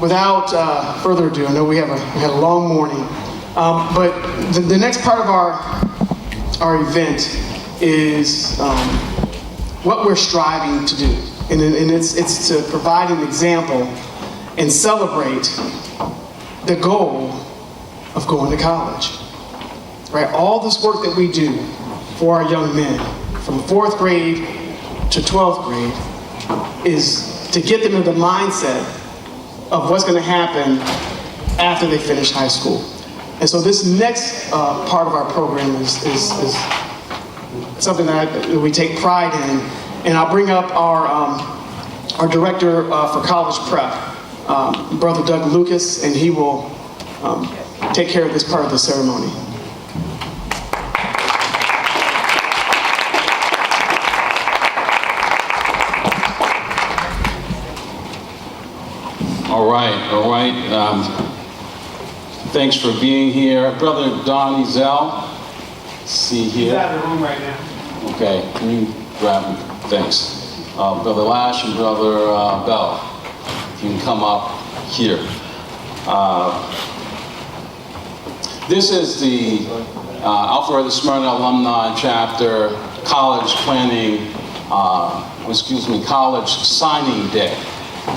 without further ado, I know we had a long morning, but the next part of our event is what we're striving to do, and it's to provide an example and celebrate the goal of going to college. Right? All this work that we do for our young men, from 4th grade to 12th grade, is to get them into the mindset of what's going to happen after they finish high school. And so this next part of our program is something that we take pride in. And I'll bring up our director for college prep, Brother Doug Lucas, and he will take care of this part of the ceremony. All right. Thanks for being here. Brother Don Ezel, see here. He's out of the room right now. Okay, can you grab him? Thanks. Brother Lash and Brother Bell, if you can come up here. This is the Alpharetta Smyrna Alumni Chapter College College Signing Day.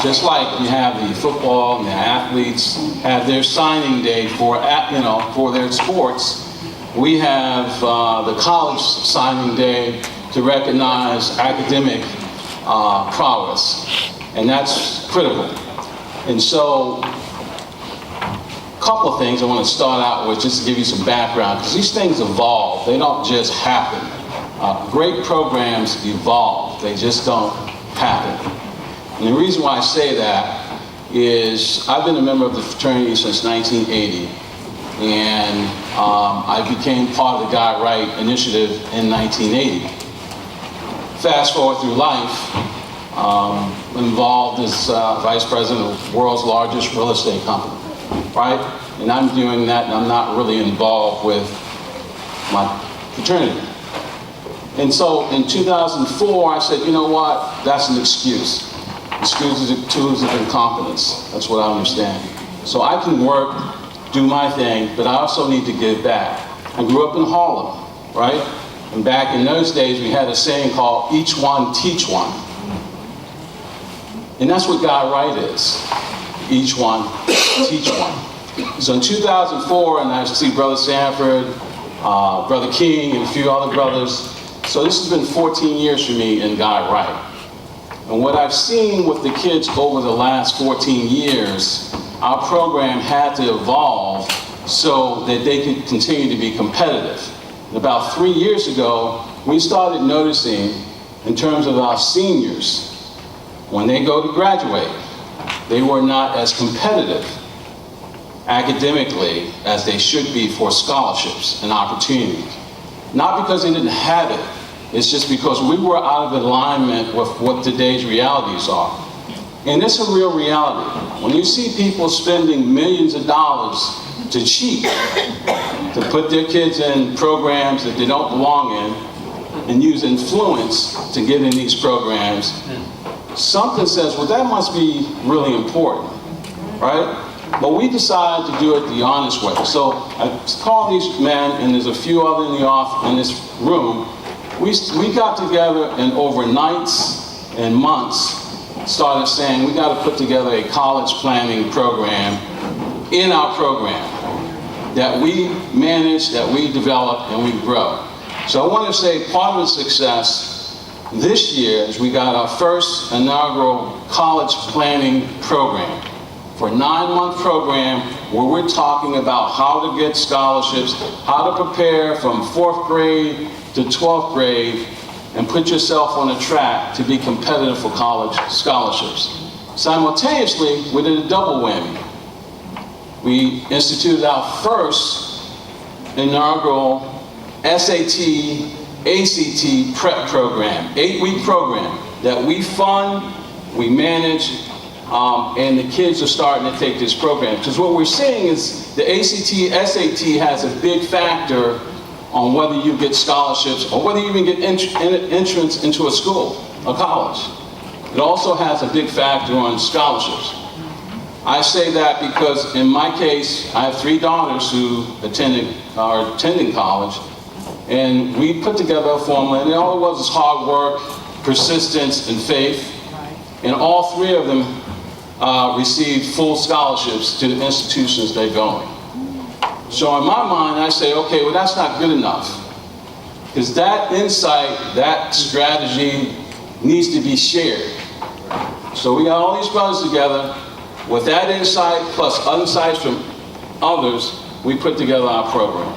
Just like we have the football and the athletes have their signing day for their sports, we have the college signing day to recognize academic prowess, and that's critical. And so, a couple of things I want to start out with just to give you some background, because these things evolve. They don't just happen. Great programs evolve. They just don't happen. And the reason why I say that is I've been a member of the fraternity since 1980, and I became part of the Guy Wright Initiative in 1980. Fast forward through life, involved as vice president of the world's largest real estate company, right? And I'm doing that, and I'm not really involved with my fraternity. And so in 2004, I said, you know what, that's an excuse. Excuses of incompetence. That's what I understand. So I can work, do my thing, but I also need to give back. I grew up in Harlem, right? And back in those days, we had a saying called, each one, teach one. And that's what Guy Wright is. Each one, teach one. So in 2004, and I see Brother Sanford, Brother King, and a few other brothers. So this has been 14 years for me in Guy Wright. And what I've seen with the kids over the last 14 years, our program had to evolve so that they could continue to be competitive. And about 3 years ago, we started noticing, in terms of our seniors, when they go to graduate, they were not as competitive academically as they should be for scholarships and opportunities. Not because they didn't have it, it's just because we were out of alignment with what today's realities are. And it's a real reality. When you see people spending millions of dollars to cheat, to put their kids in programs that they don't belong in, and use influence to get in these programs, something says, well, that must be really important, right? But we decided to do it the honest way. So I called these men, and there's a few other in this room. We got together, and over nights and months started saying we got to put together a college planning program in our program that we manage, that we develop, and we grow. So I want to say part of the success this year is we got our first inaugural college planning program. For a 9-month program where we're talking about how to get scholarships, how to prepare from 4th grade to 12th grade, and put yourself on a track to be competitive for college scholarships. Simultaneously, we did a double whammy. We instituted our first inaugural SAT, ACT prep program, 8-week program that we fund, we manage, and the kids are starting to take this program. Because what we're seeing is the ACT, SAT has a big factor on whether you get scholarships or whether you even get entrance into a school, a college. It also has a big factor on scholarships. I say that because in my case, I have 3 daughters who are attending college, and we put together a formula, and all it was hard work, persistence, and faith, and all 3 of them received full scholarships to the institutions they're going. So in my mind, I say, okay, well, that's not good enough. Because that insight, that strategy needs to be shared. So we got all these brothers together. With that insight, plus insights from others, we put together our program.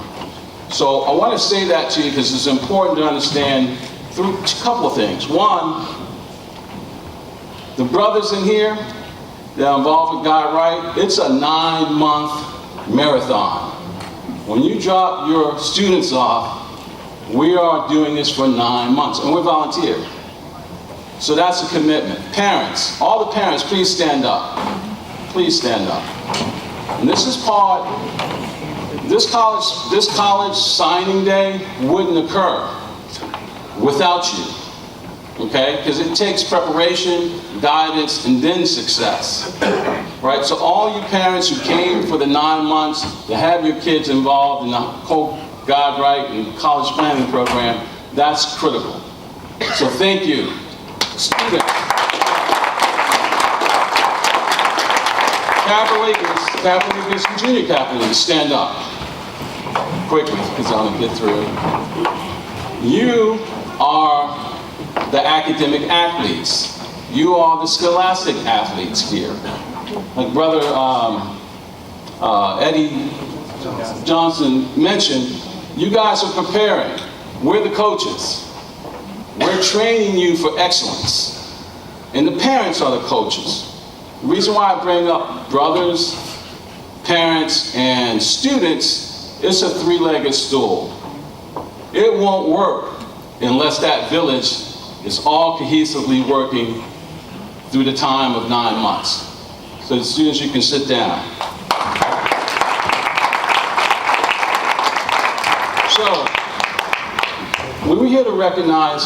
So I want to say that to you because it's important to understand through a couple of things. One, the brothers in here that are involved with God Right, it's a 9-month marathon. When you drop your students off, we are doing this for 9 months, and we're volunteer. So that's a commitment. Parents, all the parents, please stand up. Please stand up. And this is part, this college signing day wouldn't occur without you, okay? Because it takes preparation, guidance, and then success, right? So all you parents who came for the 9 months to have your kids involved in the whole God Right and college planning program, that's critical. So thank you. Students. Capital Leaguers, and junior Capital Leaguers, stand up. Quickly, because I'm going to get through. You are the academic athletes. You are the scholastic athletes here. Like Brother Eddie Johnson mentioned, you guys are preparing. We're the coaches. We're training you for excellence. And the parents are the coaches. The reason why I bring up brothers, parents, and students, it's a 3-legged stool. It won't work unless that village is all cohesively working through the time of 9 months. So the students, you can sit down. So, we're here to recognize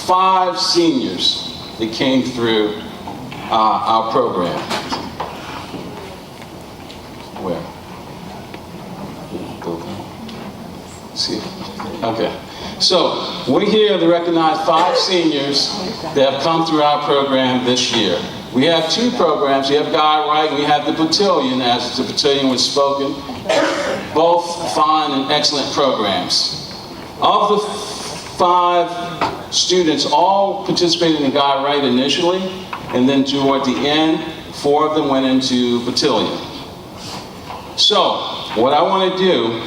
5 seniors that came through our program. Where? See? Okay. So, we're here to recognize 5 seniors that have come through our program this year. We have 2 programs. We have God Right and we have the Battalion, as the Battalion was spoken. Both fine and excellent programs. Of the 5 students, all participated in God Right initially, and then toward the end, 4 of them went into Battalion. So, what I want to do,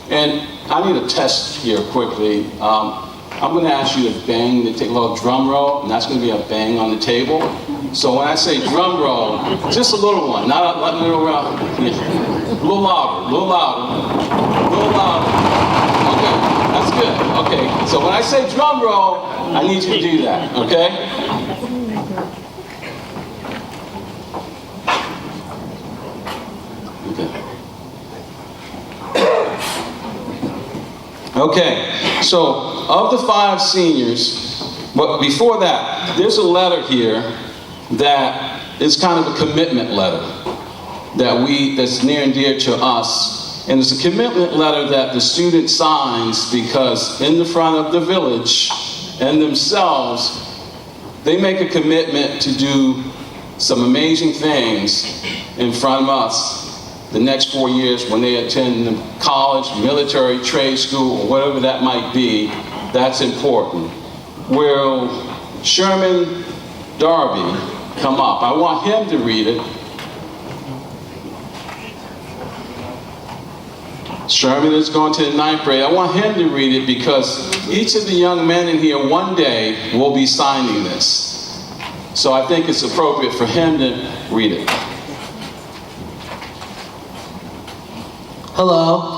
and I need a test here quickly. I'm going to ask you to bang, to take a little drum roll, and that's going to be a bang on the table. So when I say drum roll, just a little one, not a little round. A little louder, a little louder, a little louder. Okay, that's good. Okay, so when I say drum roll, I need you to do that, okay? Okay, so of the 5 seniors, but before that, there's a letter here that is kind of a commitment letter that's near and dear to us. And it's a commitment letter that the student signs because in the front of the village and themselves, they make a commitment to do some amazing things in front of us the next 4 years when they attend college, military, trade school, or whatever that might be. That's important. Will Sherman Darby come up? I want him to read it. Sherman is going to the 9th grade. I want him to read it because each of the young men in here one day will be signing this. So I think it's appropriate for him to read it. Hello.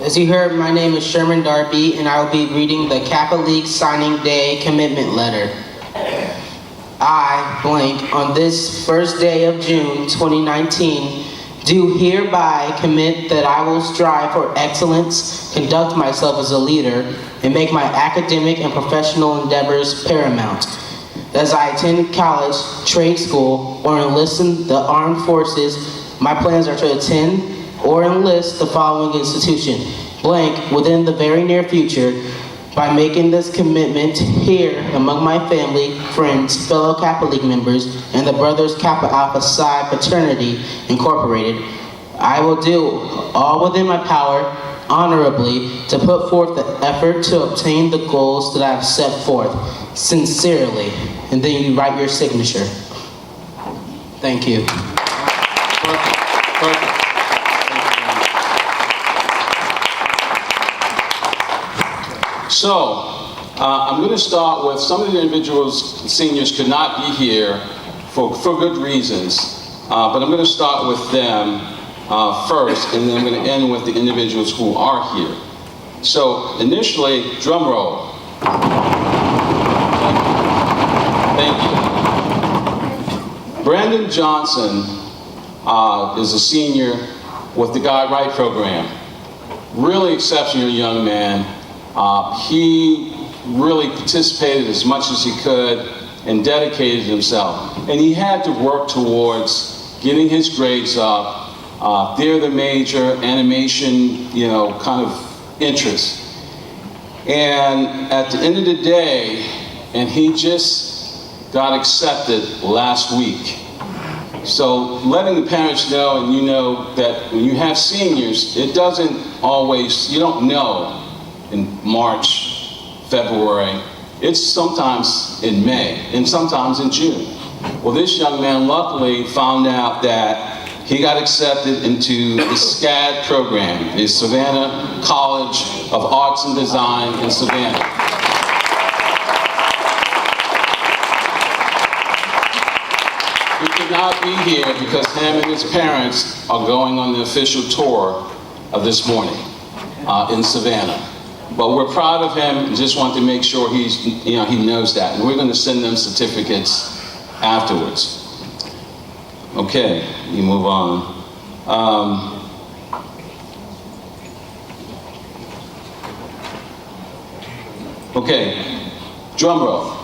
As you heard, my name is Sherman Darby, and I will be reading the Kappa League Signing Day Commitment Letter. I, blank, on this first day of June 2019, do hereby commit that I will strive for excellence, conduct myself as a leader, and make my academic and professional endeavors paramount. as I attend college, trade school, or enlist in the armed forces. My plans are to attend or enlist the following institution, blank, within the very near future. By making this commitment here among my family, friends, fellow Kappa League members, and the Brothers Kappa Alpha Psi Fraternity Incorporated, I will do all within my power, honorably, to put forth the effort to obtain the goals that I have set forth, sincerely. And then you write your signature. Thank you. Perfect. So, I'm going to start with some of the individuals, seniors could not be here for good reasons, but I'm going to start with them first, and then I'm going to end with the individuals who are here. So, initially, drum roll. Thank you. Brandon Johnson is a senior with the Guide Right program. Really exceptional young man. He really participated as much as he could and dedicated himself. And he had to work towards getting his grades up, theater major, animation, kind of interest. And at the end of the day, and he just got accepted last week. So letting the parents know, and you know that when you have seniors, it doesn't always, you don't know in March, February, it's sometimes in May, and sometimes in June. Well, this young man luckily found out that he got accepted into the SCAD program, the Savannah College of Arts and Design in Savannah. He could not be here because him and his parents are going on the official tour of this morning in Savannah. But we're proud of him and just want to make sure he knows that. And we're going to send them certificates afterwards. Okay, you move on. Okay, drum roll.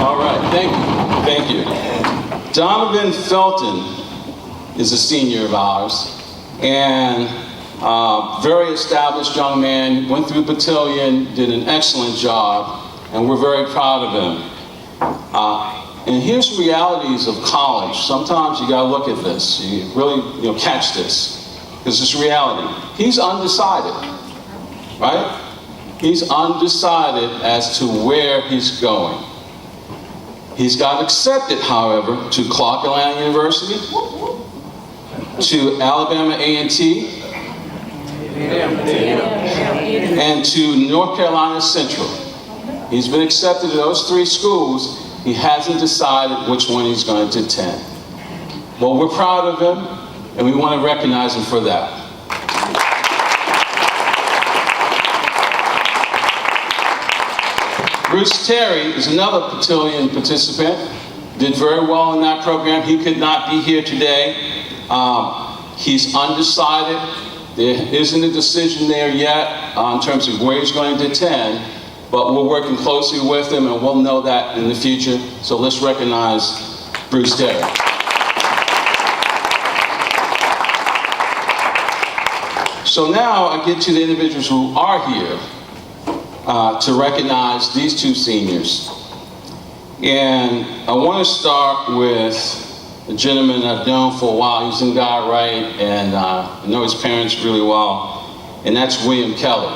All right, thank you. Donovan Felton is a senior of ours, and very established young man, went through the battalion, did an excellent job, and we're very proud of him. And here's the realities of college. Sometimes you gotta look at this. You really catch this, because it's reality. He's undecided, right? He's undecided as to where he's going. He's got accepted, however, to Clark Atlanta University, to Alabama A&T, and to North Carolina Central. He's been accepted to those three schools. He hasn't decided which one he's going to attend. Well, we're proud of him, and we want to recognize him for that. Bruce Terry is another battalion participant, did very well in that program. He could not be here today. He's undecided. There isn't a decision there yet in terms of where he's going to attend, but we're working closely with him, and we'll know that in the future. So let's recognize Bruce Terry. So now I get to the individuals who are here to recognize these two seniors. And I want to start with a gentleman I've known for a while. He's in Guide Right, and I know his parents really well, and that's William Kelly.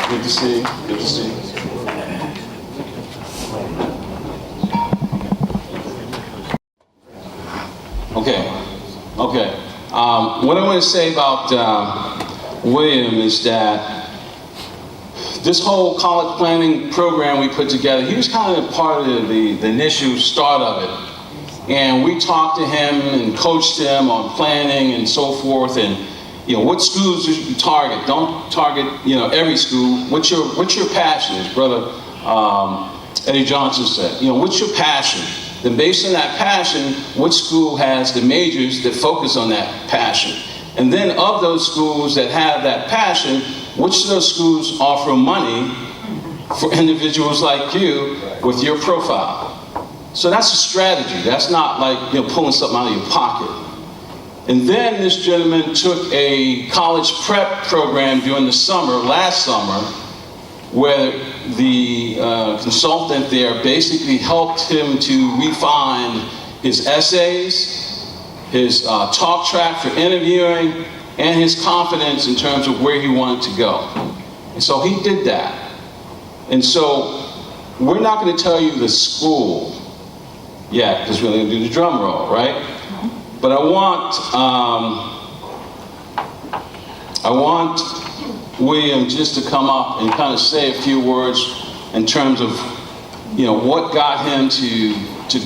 Good to see you. Good to see you. Okay. What I want to say about William is that this whole college planning program we put together, he was kind of part of the initial start of it. And we talked to him and coached him on planning and so forth, and what schools you target. Don't target every school. What's your passion, as Brother Eddie Johnson said. What's your passion? Then based on that passion, which school has the majors that focus on that passion? And then of those schools that have that passion, which of those schools offer money for individuals like you with your profile? So that's a strategy. That's not like, you know, pulling something out of your pocket. And then this gentleman took a college prep program during the summer, last summer, where the consultant there basically helped him to refine his essays, his talk track for interviewing, and his confidence in terms of where he wanted to go. And so he did that. And so we're not going to tell you the school yet, because we're going to do the drum roll, right? But I want William just to come up and kind of say a few words in terms of, you know, what got him to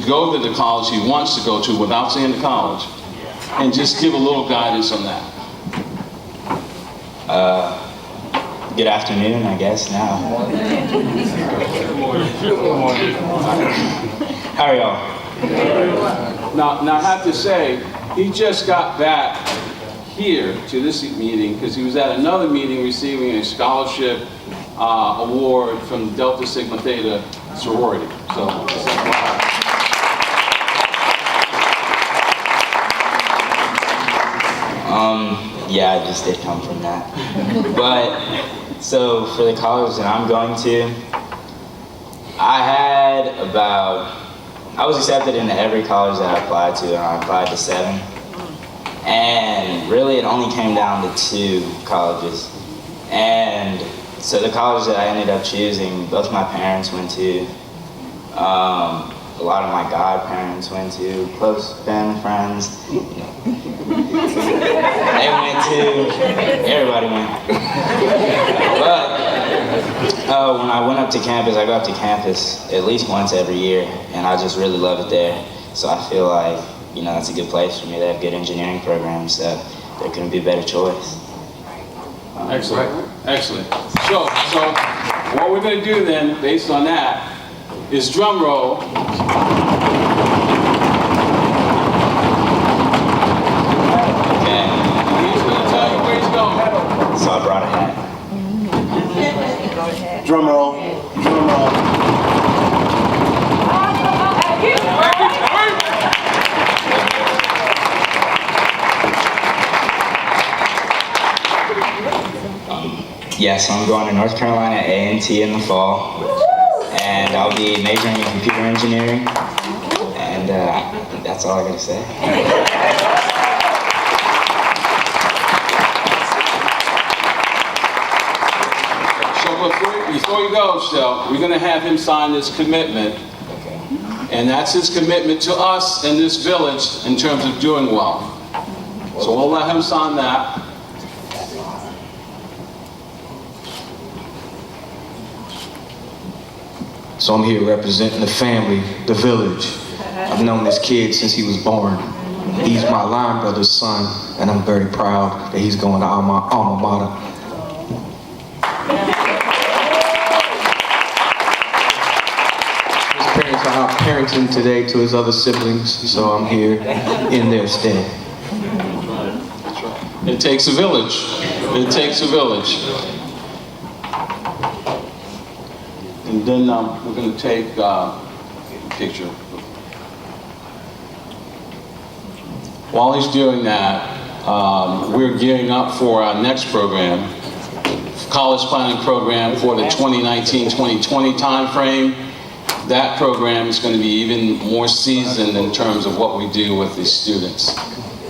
go to the college he wants to go to without saying the college, and just give a little guidance on that. Good afternoon, I guess, now. How are y'all? Now I have to say, he just got back here to this meeting because he was at another meeting receiving a scholarship award from Delta Sigma Theta sorority. So, Yeah, I just did come from that. But, so for the college that I'm going to, I was accepted into every college that I applied to, and I applied to 7. And really it only came down to 2 colleges. And so the college that I ended up choosing, both my parents went to, a lot of my godparents went to, close family friends. They went to, everybody went. But when I went up to campus, I go up to campus at least once every year, and I just really love it there. So I feel like, you know, that's a good place for me. They have good engineering programs, so there couldn't be a better choice. excellent, excellent. So what we're going to do then, based on that, is drum roll. Okay, He's going to tell you where he's going. so I brought a hat. Drum roll, drum roll. Yeah, so I'm going to North Carolina A&T in the fall, and I'll be majoring in computer engineering, and I think that's all I gotta say. So before you go, Shel, we're going to have him sign this commitment, and that's his commitment to us in this village in terms of doing well. So we'll let him sign that. So I'm here representing the family, the village. I've known this kid since he was born. He's my line brother's son, and I'm very proud that he's going to alma mater. His parents are out parenting today to his other siblings, so I'm here in their stead. It takes a village. It takes a village. And then we're going to take a picture. While he's doing that, we're gearing up for our next program, college planning program for the 2019-2020 timeframe. That program is going to be even more seasoned in terms of what we do with these students.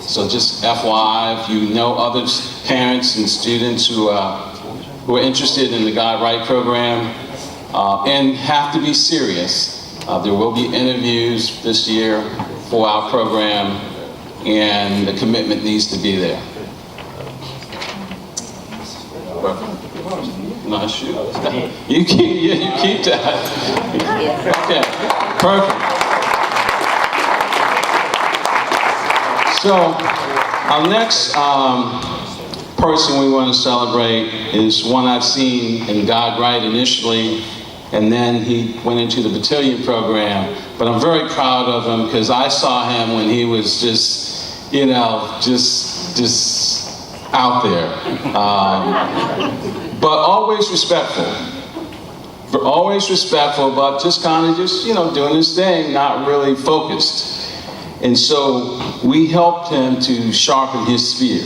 So just FYI, if you know other parents and students who are interested in the Guide Right program and have to be serious, there will be interviews this year for our program, and the commitment needs to be there. Nice shoe. You keep that. Okay, perfect. So our next person we want to celebrate is one I've seen in God Right initially, and then he went into the battalion program. But I'm very proud of him because I saw him when he was just, you know, just out there. But always respectful. Always respectful, but just kind of just, you know, doing his thing, not really focused. And so we helped him to sharpen his spear.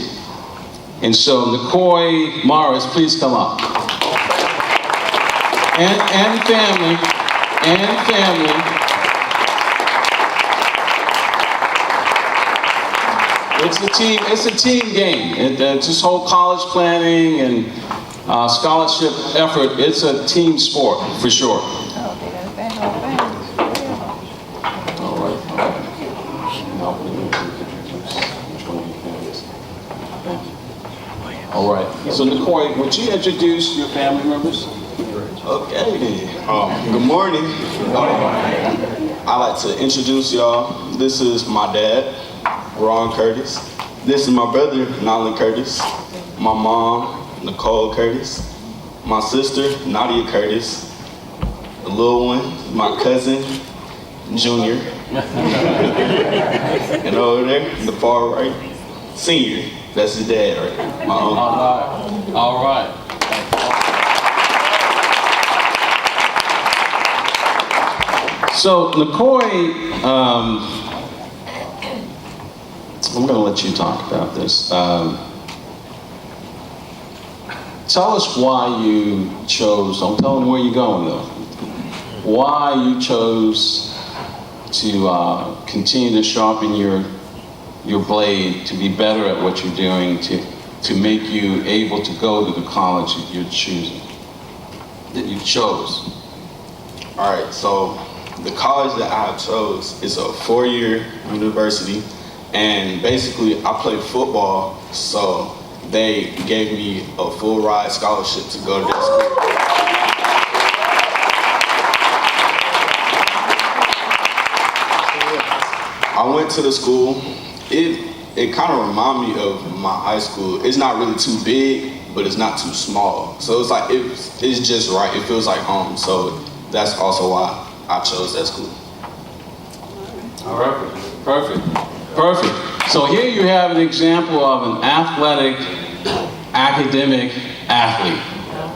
And so Nikoi Morris, please come up. And family. It's a team game. It's this whole college planning and scholarship effort, it's a team sport for sure. All right. So Nikoi, would you introduce your family members? Okay then. Good morning. I'd like to introduce y'all. This is my dad, Ron Curtis. This is my brother, Nolan Curtis. My mom, Nicole Curtis. My sister, Nadia Curtis. The little one, my cousin, Junior. And over there, the far right, Senior. That's his dad, right? My uncle. All right. So Nikoi, I'm going to let you talk about this. Tell us why you chose, don't tell them where you're going though, why you chose to continue to sharpen your blade, to be better at what you're doing, to make you able to go to the college that you're choosing, that you chose. All right, so the college that I chose is a 4-year university, and basically I play football, so they gave me a full ride scholarship to go to that school. I went to the school. It kind of reminded me of my high school. It's not really too big, but it's not too small. So it's like, it's just right. It feels like home. So that's also why I chose that school. All right, perfect. So here you have an example of an athletic, academic athlete.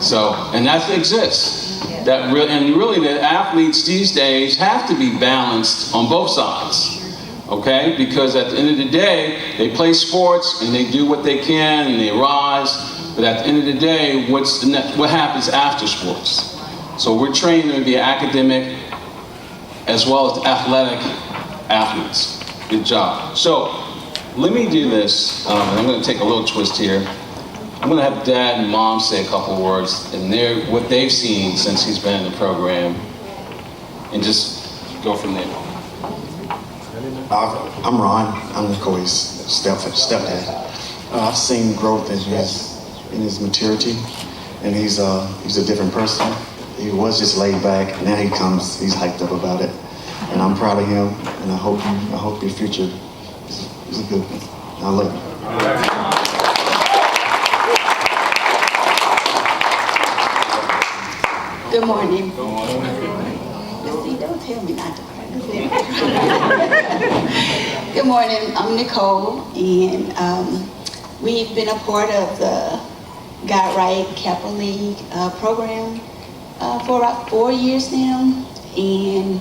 So, and that exists. Really the athletes these days have to be balanced on both sides. Okay, because at the end of the day, they play sports and they do what they can and they rise. But at the end of the day, what happens after sports? So we're training them to be academic as well as athletic athletes. Good job. So let me do this. I'm going to take a little twist here. I'm going to have Dad and Mom say a couple words and what they've seen since he's been in the program, and just go from there. I'm Ron. I'm Nikoi's stepdad. I've seen growth in his maturity, and he's a different person. He was just laid back. Now he's hyped up about it, and I'm proud of him. And I hope your future is a good one. I love you. Good morning. See, don't tell me not to cry. Good morning, I'm Nicole, and we've been a part of the Got Right Kappa League program for about 4 years now, and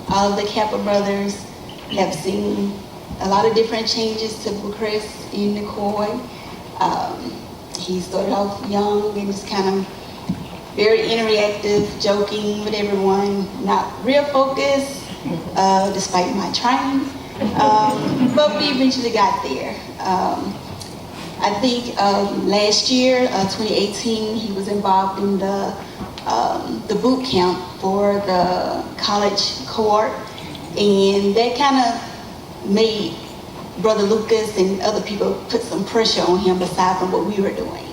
all of the Kappa brothers have seen a lot of different changes to Chris and Nikoi. He started off young and just kind of very interactive, joking with everyone, not real focused, despite my trying, but we eventually got there. I think last year, 2018, he was involved in the boot camp for the college cohort, and that kind of made Brother Lucas and other people put some pressure on him aside from what we were doing.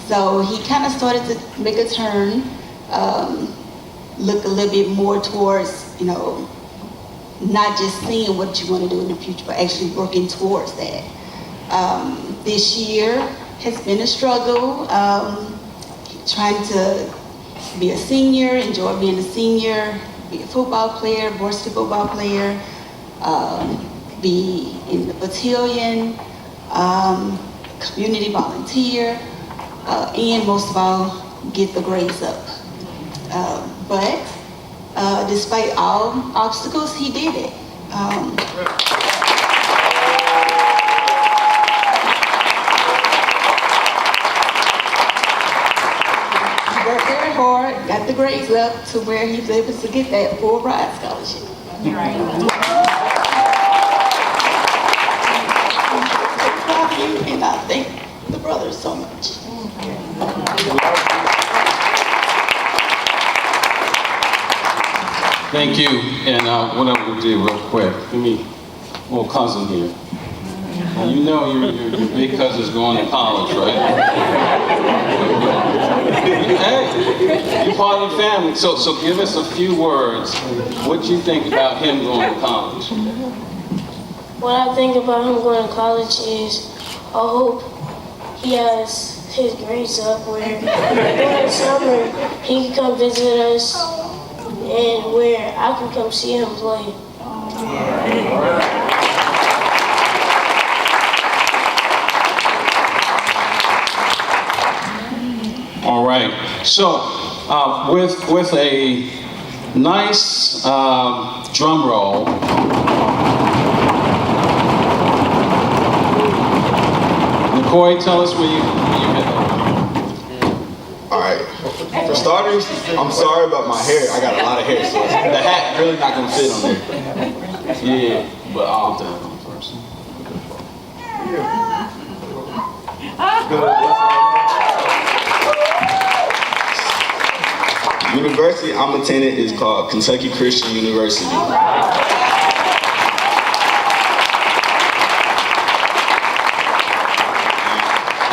So he kind of started to make a turn, look a little bit more towards, not just seeing what you want to do in the future, but actually working towards that. This year has been a struggle, trying to be a senior, enjoy being a senior, be a football player, varsity football player, be in the battalion, community volunteer, and most of all, get the grades up. But despite all obstacles, he did it. He worked very hard, got the grades up to where he was able to get that full ride scholarship. And I thank the brothers so much. Thank you. And what I'm going to do real quick, give me little cousin here. And you know your big cousin's going to college, right? Hey, you're part of the family. So give us a few words. What do you think about him going to college? What I think about him going to college is I hope he has his grades up where during summer he can come visit us and where I can come see him play. All right. So with a nice drum roll. McCoy, tell us where you hit. All right. For starters, I'm sorry about my hair. I got a lot of hair, so the hat really not gonna fit on there. Yeah, but I'll do it first. University I'm attending is called Kentucky Christian University. And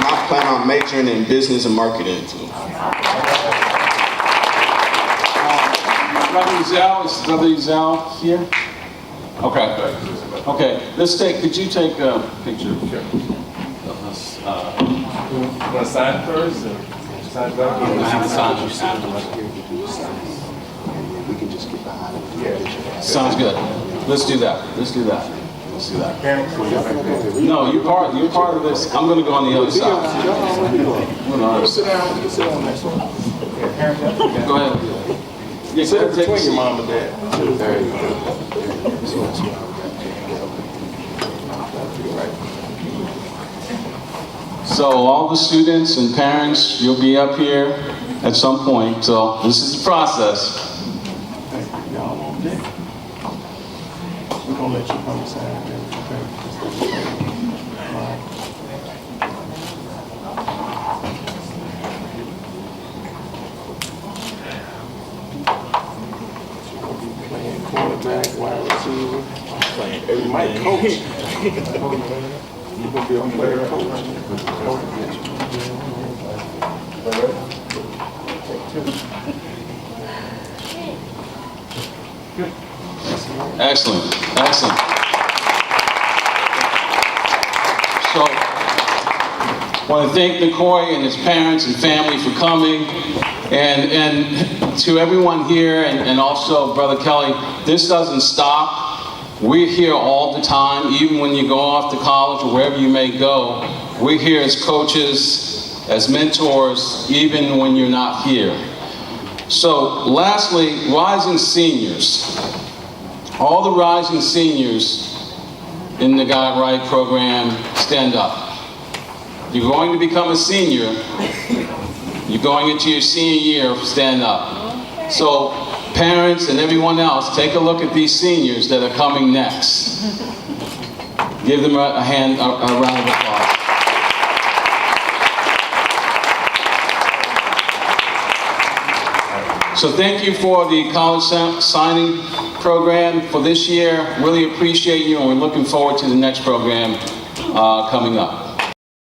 I plan on majoring in business and marketing too. Brother Zell, is Brother Zell here? Okay. Okay, could you take a picture of us? You want to sign first? Or sign back? Sounds good. Let's do that. No, you're part of this. I'm going to go on the other side. Sit down. You can sit on next one. Go ahead. Yeah, Sit between your mom and dad. There you go. So all the students and parents, you'll be up here at some point. So this is the process. We're going to let you come inside. Playing quarterback, wide receiver. You might coach. You're going to be a player coach. Excellent. So, I want to thank McCoy and his parents and family for coming, and to everyone here, and also Brother Kelly, this doesn't stop. We're here all the time, even when you go off to college or wherever you may go. We're here as coaches, as mentors, even when you're not here. So, lastly, rising seniors. All the rising seniors in the Got It Right program, stand up. You're going to become a senior. You're going into your senior year, stand up. So parents and everyone else, take a look at these seniors that are coming next. Give them a round of applause. So thank you for the college signing program for this year. Really appreciate you, and we're looking forward to the next program coming up.